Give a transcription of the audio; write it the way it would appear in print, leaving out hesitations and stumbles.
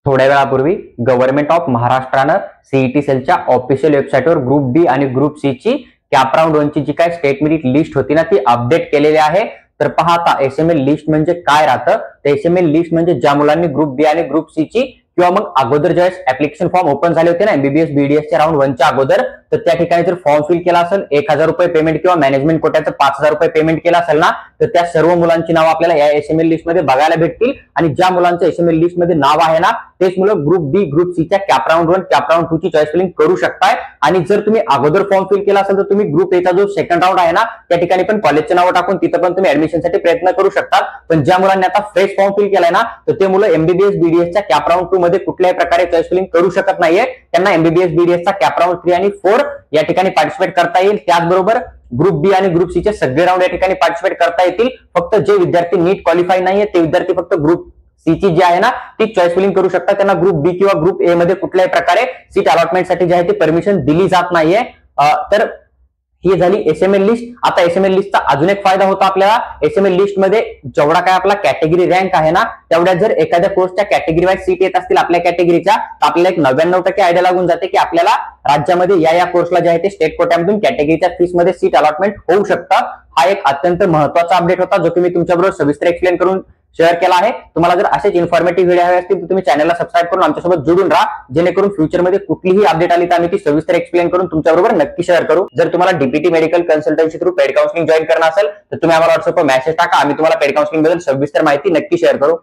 थोड्या वेळापूर्वी government of महाराष्ट्रानं सीईटी सेलच्या ऑफिशियल वेबसाईटवर ग्रुप बी आणि ग्रुप सी ची कॅप राऊंड 1 ची जी काय स्टेट मेरिट लिस्ट होती ना ती अपडेट केलेली आहे। तर पहा आता एसएमएल लिस्ट म्हणजे काय राहतं, तर एसएमएल लिस्ट म्हणजे ज्या मुलांनी ग्रुप बी आणि ग्रुप सी ची किंवा मग अगोदर ज्यावेळेस ऍप्लिकेशन फॉर्म ओपन झाले होते ना एमबीबीएस बीडीएसच्या राऊंड 1 च्या अगोदर, तर त्या ठिकाणी जर फॉर्म फिल केला असेल 1000 रुपये पेमेंट किंवा मॅनेजमेंट कोट्याचं 5000 रुपये पेमेंट केला असेल ना, तर त्या सर्व मुलांची नाव आपल्याला या एसएमएल लिस्ट मध्ये बघायला भेटतील। आणि ज्या मुलांचं एसएमएल लिस्ट मध्ये नाव आहे ना तेच मुलं ग्रुप बी ग्रुप सी च्या कॅप राऊंड 1 कॅप राऊंड 2 ची चॉईस फिलिंग करू शकताय। आणि जर तुम्ही अगोदर फॉर्म फिल केला असेल तर तुम्ही ग्रुप ए चा जो सेकंड राऊंड आहे ना त्या ठिकाणी पण कॉलेजचे नाव टाकून तिथं पण तुम्ही ऍडमिशन साठी प्रयत्न करू शकता। पण ज्या मुलांनी आता फ्रेश फॉर्म फिल केलाय ना तर ते मुलं एमबीबीएस बीडीएस च्या कॅप राऊंड 2 मध्ये कुठल्याही प्रकारे चॉईस फिलिंग करू शकत नाहीये। त्यांना एमबीबीएस बीडीएस चा कॅप राऊंड 3 आणि 4 या ठिकाणी पार्टिसिपेट करता येईल। त्याचबरोबर ग्रुप बी आणि ग्रुप सी चे सगळे राऊंड या ठिकाणी पार्टिसिपेट करता येतील। फक्त जे विद्यार्थी नीट क्वालिफाय नाहीये ते विद्यार्थी फक्त ग्रुप सी ची जी आहे ना ती चॉईस फिलिंग करू शकतात। त्यांना ग्रुप बी किंवा ग्रुप ए मध्ये कुठल्याही प्रकारे सीट अलॉटमेंट साठी जी आहे ती परमिशन दिली जात नाहीये। तर ही झाली एसएमएल लिस्ट। आता एसएमएल लिस्टचा अजून एक फायदा होता आपल्याला, एसएमएल लिस्ट मध्ये जेवढा काय आपला कॅटेगरी रँक आहे ना तेवढ्या जर एखाद्या कोर्सच्या कॅटेगरी वाईज सीट येत असतील आपल्या कॅटेगरीच्या तर आपल्याला एक 99% आयडिया लागून जाते की आपल्याला राज्यामध्ये या कोर्सला जे आहे ते स्टेट कोट्यामधून कॅटेगरीच्या फीस मध्ये सीट अलॉटमेंट होऊ शकतं। हा एक अत्यंत महत्त्वाचा अपडेट होता जो की मी तुमच्याबरोबर सविस्तर एक्सप्लेन करून शेअर केला आहे। तुम्हाला जर असेच इन्फॉर्मेटिव्ह व्हिडिओ हवे असतील तर तुम्ही चॅनलला सबस्क्राईब करून आमच्यासोबत जोडून राहा, जेणेकरून फ्युचरमध्ये कुठलीही अपडेट आली तर आम्ही ती सविस्तर एक्सप्लेन करून तुमच्याबरोबर नक्की शेअर करू। जर तुम्हाला DPT medical consultancy through paid counselling join करणार असेल तर तुम्ही आम्हाला व्हॉट्सअपवर मेसेज टाका, आम्ही तुम्हाला पेड काउन्सिलिंग बद्दल सविस्तर माहिती नक्की शेअर करू।